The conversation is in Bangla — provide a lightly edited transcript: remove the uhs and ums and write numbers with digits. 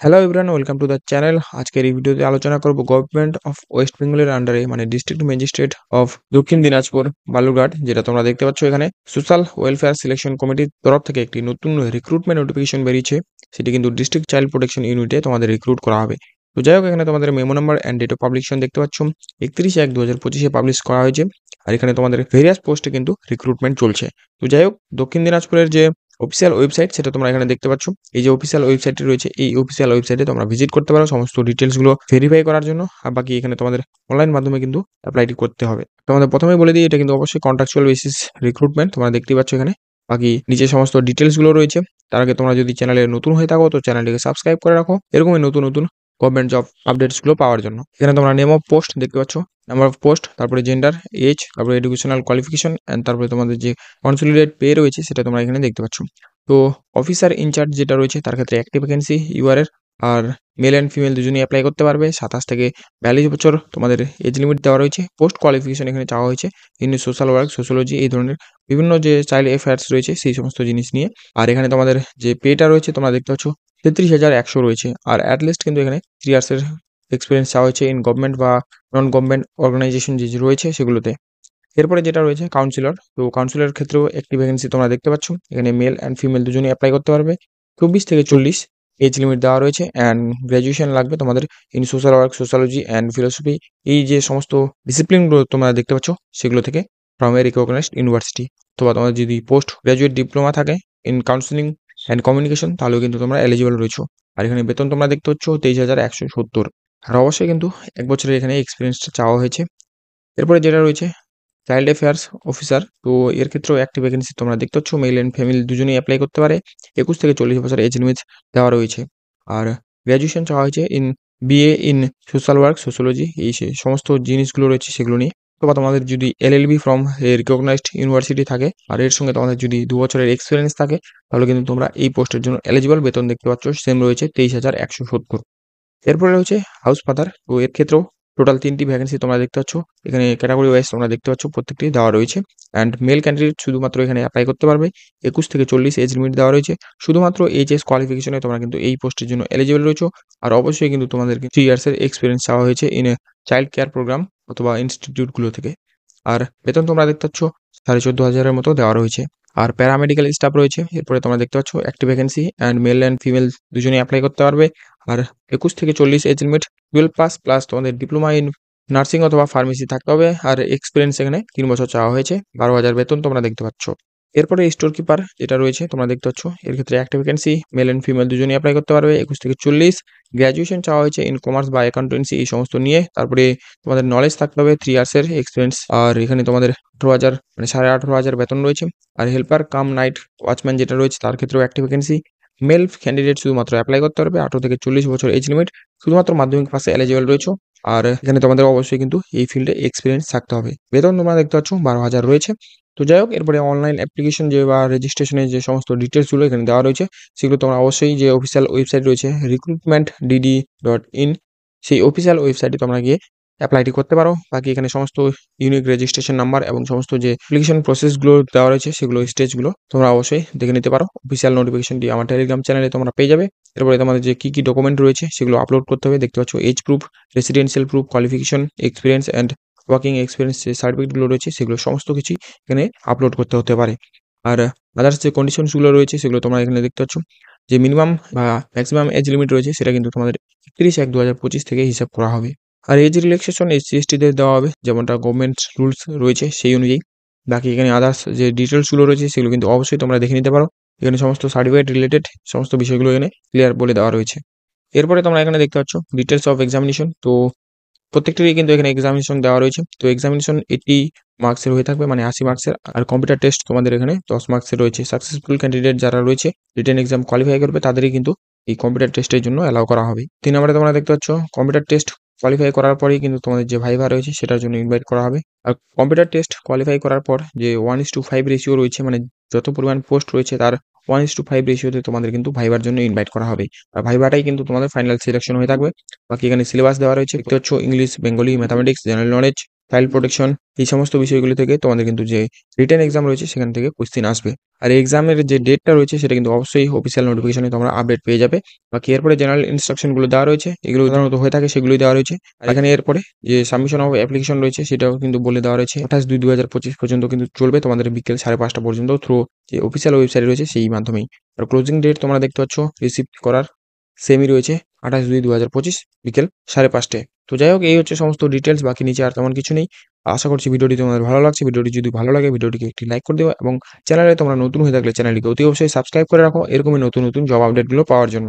Hello everyone, welcome to the channel. আজকের এই ভিডিওতে আলোচনা করব গভর্নমেন্ট অফ ওয়েস্ট বেঙ্গলের আন্ডারে মানে ডিস্ট্রিক্ট ম্যাজিস্ট্রেট অফ দক্ষিণ দিনাজপুর বালুরঘাট, যেটা তোমরা দেখতে পাচ্ছ এখানে সোশ্যাল ওয়েলফেয়ার সিলেকশন কমিটির তরফ থেকে একটি নতুন রিক্রুটমেন্ট নোটিফিকেশন বেরিয়েছে। সেটি কিন্তু ডিস্ট্রিক্ট চাইল্ড প্রোটেকশন ইউনিটে তোমাদের রিক্রুট করা হবে। তো যাই হোক, এখানে তোমাদের memo number and date of publication দেখতে পাচ্ছ 31/1/2025 পাবলিশ করা হয়েছে। আর এখানে তোমাদের ভেরিয়াস পোস্টে কিন্তু রিক্রুটমেন্ট চলছে। তো যাই হোক, দক্ষিণ দিনাজপুরের যে অফিসিয়াল ওয়েবসাইট সেটা তোমরা এখানে দেখতে পাচ্ছ। এই যে অফিসিয়াল ওয়েবসাইটটি রয়েছে, এই অফিসিয়াল ওয়েবসাইটে তোমরা ভিজিট করতে পারো সমস্ত ডিটেলসগুলো ভেরিফাই করার জন্য। আর বাকি এখানে তোমাদের অনলাইন মাধ্যমে কিন্তু অ্যাপ্লাইটি করতে হবে। তোমাদের প্রথমেই বলে দিই, এটা কিন্তু অবশ্যই কন্ট্রাকচুয়াল বেসিস রিক্রুটমেন্ট, তোমরা দেখতেই পাচ্ছ এখানে। বাকি নিচে সমস্ত ডিটেলসগুলো রয়েছে। তার আগে তোমরা যদি চ্যানেলে নতুন হয়ে থাকো তো চ্যানেলটিকে সাবস্ক্রাইব করে রাখো এরকমই নতুন নতুন গভর্নমেন্ট জব আপডেটসগুলো পাওয়ার জন্য। এখানে তোমরা নেম অফ পোস্ট দেখতে পাচ্ছ, নাম্বার অফ পোস্ট, তারপরে জেন্ডার, এজ, তারপরে এডুকেশনাল কোয়ালিফিকেশন অ্যান্ড তারপরে তোমাদের যে কনসোলিডেট পে রয়েছে সেটা তোমরা এখানে দেখতে পাচ্ছ। তো অফিসার ইনচার্জ যেটা রয়েছে তার ক্ষেত্রে একটি ভ্যাকেন্সি ইউআর এর, আর মেল অ্যান্ড ফিমেল দুজনেই অ্যাপ্লাই করতে পারবে। 27 থেকে 42 বছর তোমাদের এজ লিমিট দেওয়া রয়েছে। পোস্ট কোয়ালিফিকেশন এখানে চাওয়া হয়েছে ইন সোশ্যাল ওয়ার্ক, সোশ্যোলজি, এই ধরনের বিভিন্ন যে চাইল্ড অ্যাফেয়ার্স রয়েছে সেই সমস্ত জিনিস নিয়ে। আর এখানে তোমাদের যে পেটা রয়েছে তোমরা দেখতে পাচ্ছ 33,100 রয়েছে। আর অ্যাটলিস্ট কিন্তু এখানে 3 ইয়ার্সের এক্সপিরিয়েন্স চাওয়া হয়েছে ইন গভর্নমেন্ট বা নন গভর্নমেন্ট অর্গানাইজেশন যে রয়েছে সেগুলোতে। এরপরে যেটা রয়েছে কাউন্সিলর, তো কাউন্সিলরের ক্ষেত্রেও একটি ভ্যাকেন্সি তোমরা দেখতে পাচ্ছ। এখানে মেল অ্যান্ড ফিমেল দুজনেই অ্যাপ্লাই করতে পারবে। 24 থেকে 40 এজ লিমিট দেওয়া রয়েছে অ্যান্ড গ্র্যাজুয়েশন লাগবে তোমাদের in social work, sociology and philosophy, এই যে সমস্ত ডিসিপ্লিনগুলো তোমরা দেখতে পাচ্ছ সেগুলো থেকে ফ্রম এ রিকগনাইজড ইউনিভার্সিটি। অথবা তোমার যদি পোস্ট গ্র্যাজুয়েট ডিপ্লোমা থাকে ইন কাউন্সিলিং অ্যান্ড কমিউনিকেশন তাহলেও কিন্তু তোমরা এলিজিবল রয়েছো। আর এখানে বেতন তোমরা দেখতে পাচ্ছ 23,170। আর অবশ্যই কিন্তু 1 বছরের এখানে এক্সপিরিয়েন্সটা চাওয়া হয়েছে। এরপরে যেটা রয়েছে চাইল্ড অ্যাফেয়ার্স অফিসার, তো এর ক্ষেত্রেও একটি ভ্যাকেন্সি তোমরা দেখতে পাচ্ছ। মেল অ্যান্ড ফিমেল দুজনেই অ্যাপ্লাই করতে পারে। 21 থেকে 40 বছর এজ লিমিট দেওয়া রয়েছে। আর গ্র্যাজুয়েশন চাওয়া হয়েছে in BA in social work, sociology, এই সমস্ত জিনিসগুলো রয়েছে সেগুলো নিয়ে। অথবা তোমাদের যদি LLB from a recognised university থাকে আর এর সঙ্গে তোমাদের যদি 2 বছরের এক্সপিরিয়েন্স থাকে তাহলে কিন্তু তোমরা এই পোস্টের জন্য এলিজিবল। বেতন দেখতে পাচ্ছ সেম রয়েছে 23,170। এরপরে রয়েছে হাউস ফাদার, তো এর ক্ষেত্রেও টোটাল 3টি ভ্যাকেন্সি তোমরা দেখতে পাচ্ছ। এখানে ক্যাটাগরি ওয়াইজ তোমরা দেখতে পাচ্ছ প্রত্যেকটি দেওয়া রয়েছে। অ্যান্ড মেল ক্যান্ডিডেট শুধুমাত্র এখানে অ্যাপ্লাই করতে পারবে। 21 থেকে 40 এজ লিমিট দেওয়া রয়েছে। শুধুমাত্র এইচএস কোয়ালিফিকেশনে তোমরা কিন্তু এই পোস্টের জন্য এলিজিবল রয়েছে। আর অবশ্যই কিন্তু তোমাদেরকে 3 ইয়ার্সের এক্সপিরিয়েন্স চাওয়া হয়েছে in a child care programme অথবা ইনস্টিটিউটগুলো থেকে। আর বেতন তোমরা দেখতে পাচ্ছ 14,500 মতো দেওয়া রয়েছে। আর প্যারামেডিক্যাল স্টাফ রয়েছে। এরপরে তোমরা দেখতে পাচ্ছ একটি vacancy and male and female দুজনেই অ্যাপ্লাই করতে পারবে। আর 21 থেকে 40 এজ লিমিট, 12 পাস প্লাস তোমাদের ডিপ্লোমা ইন নার্সিং অথবা ফার্মেসি থাকতে হবে। আর এক্সপিরিয়েন্স এখানে 3 বছর চাওয়া হয়েছে। 12,000 বেতন তোমরা দেখতে পাচ্ছ। এরপরে স্টোর কিপার যেটা রয়েছে তোমরা দেখতে পাচ্ছ, এর ক্ষেত্রে একটা ভ্যাকেন্সি, মেল অ্যান্ড ফিমেল দুজনেই অ্যাপ্লাই করতে পারবে। 21 থেকে 40 গ্র্যাজুয়েশন চাওয়া হয়েছে ইন কমার্স বা অ্যাকাউন্টেন্সি, এই সমস্ত নিয়ে। তারপরে তোমাদের নলেজ থাকতে হবে 3 ইয়ার্সের এক্সপিরিয়েন্স। আর এখানে তোমাদের 18,000 মানে 18,500 বেতন রয়েছে। আর হেল্পার কাম নাইট ওয়াচম্যান যেটা রয়েছে তার ক্ষেত্রেও একটি ভ্যাকেন্সি। মেল ক্যান্ডিডেট শুধুমাত্র অ্যাপ্লাই করতে পারবে। 18 থেকে 40 বছর এজ লিমিট, শুধুমাত্র মাধ্যমিক পাশে এলিজিবল রয়েছে। আর এখানে তোমাদের অবশ্যই কিন্তু এই ফিল্ডে এক্সপিরিয়েন্স থাকতে হবে। বেতন তোমরা দেখতে পাচ্ছ 12,000 রয়েছে। তো যাই হোক, এরপরে অনলাইন অ্যাপ্লিকেশন যে বা রেজিস্ট্রেশনের যে সমস্ত ডিটেলসগুলো এখানে দেওয়া রয়েছে সেগুলো তোমরা অবশ্যই যে অফিসিয়াল ওয়েবসাইট রয়েছে recruitmentdd.in, সেই অফিসিয়াল ওয়েবসাইটে তোমরা গিয়ে অ্যাপ্লাইটি করতে পারো। বাকি এখানে সমস্ত ইউনিক রেজিস্ট্রেশন নাম্বার এবং সমস্ত যে অ্যাপ্লিকেশন প্রসেসগুলো দেওয়া রয়েছে সেগুলো স্টেজগুলো তোমরা অবশ্যই দেখে নিতে পারো। অফিসিয়াল নোটিফিকেশনটি আমার টেলিগ্রাম চ্যানেলে তোমরা পেয়ে যাবে। এরপরে তোমাদের যে কী ডকুমেন্ট রয়েছে সেগুলো আপলোড করতে হবে। দেখতে পাচ্ছ age proof, residential proof, qualification, experience and working experience যে সার্টিফিকেটগুলো রয়েছে সেগুলো সমস্ত কিছুই এখানে আপলোড করতে হতে পারে। আর আদার্স যে কন্ডিশনসগুলো রয়েছে সেগুলো তোমরা এখানে দেখতে পাচ্ছ। যে মিনিমাম বা ম্যাক্সিমাম এজ লিমিট রয়েছে সেটা কিন্তু তোমাদের 31/1/2025 থেকে হিসাব করা হবে। আর এজ রিল্যাক্সেশন SC/STদের দেওয়া হবে যেমনটা গভর্নমেন্ট রুলস রয়েছে সেই অনুযায়ী। বাকি এখানে আদার্স যে ডিটেলসগুলো রয়েছে সেগুলো কিন্তু অবশ্যই তোমরা দেখে নিতে পারো। এখানে সমস্ত সার্টিফিকেট রিলেটেড সমস্ত বিষয়গুলো এখানে ক্লিয়ার বলে দেওয়া রয়েছে। এরপরে তোমরা এখানে দেখতে পাচ্ছ ডিটেলস অফ এক্সামিনেশন, তো প্রত্যেকটিরই কিন্তু এখানে এক্সামিনেশন দেওয়া রয়েছে। তো এক্সামিনেশন 80 মার্কসের হয়ে থাকবে, মানে 80 মার্কসের। আর কম্পিউটার টেস্ট তোমাদের এখানে 10 মার্কসের রয়েছে। সাকসেসফুল ক্যান্ডিডেট যারা রয়েছে রিটেন এক্সাম কোয়ালিফাই করবে তাদেরই কিন্তু এই কম্পিউটার টেস্টের জন্য অ্যালাউ করা হবে। 3 নম্বরে তোমরা দেখতে পাচ্ছ কম্পিউটার টেস্ট কোয়ালিফাই করার পরেই কিন্তু তোমাদের যে ভাইভা রয়েছে সেটার জন্য ইনভাইট করা হবে। আর কম্পিউটার টেস্ট কোয়ালিফাই করার পর যে 1:5 রেশিও রয়েছে, মানে যত পরিমাণ পোস্ট রয়েছে তার 1:5 রেশিওতে তোমাদের কিন্তু ভাইবার জন্য ইনভাইট করা হবে। আর ভাইভাটাই কিন্তু তোমাদের ফাইনাল সিলেকশন হয়ে থাকবে। বাকি এখানে সিলেবাস দেওয়া রয়েছে দেখতে পাচ্ছ, English, Bengali, mathematics, general knowledge, child protection, এই সমস্ত বিষয়গুলি থেকে তোমাদের কিন্তু যে রিটেন এক্সাম রয়েছে সেখান থেকে কোয়েশ্চেন আসবে। আর এই এক্সামের যে ডেটটা রয়েছে সেটা কিন্তু অবশ্যই অফিসিয়াল নোটিফিকেশনে তোমরা আপডেট পেয়ে যাবে। বাকি এরপরে জেনারেল ইনস্ট্রাকশনগুলো দেওয়া রয়েছে, এগুলো সাধারণত হয়ে থাকে সেগুলোই দেওয়া রয়েছে। আর এখানে এরপরে যে সাবমিশন অফ অ্যাপ্লিকেশন রয়েছে সেটাও কিন্তু বলে দেওয়া রয়েছে 28/2/2025 পর্যন্ত কিন্তু চলবে তোমাদের বিকেল 5:30 পর্যন্ত থ্রু যে অফিসিয়াল ওয়েবসাইট রয়েছে সেই মাধ্যমেই। আর ক্লোজিং ডেট তোমরা দেখতে পাচ্ছ রিসিপ্ট করার সেমই রয়েছে 28/2/2025 বিকেল 5:30টায়। তো যাই হোক, এই হচ্ছে সমস্ত ডিটেলস, বাকি নিচে আর তেমন কিছু নেই। আশা করছি ভিডিওটি তোমাদের ভালো লাগছে। ভিডিওটি যদি ভালো লাগে ভিডিওটিকে একটি লাইক করে দিও এবং চ্যানেলে তোমরা নতুন হয়ে থাকলে চ্যানেলটিকে অতি অবশ্যই সাবস্ক্রাইব করে রাখো এরকমই নতুন নতুন জব আপডেটগুলো পাওয়ার জন্য।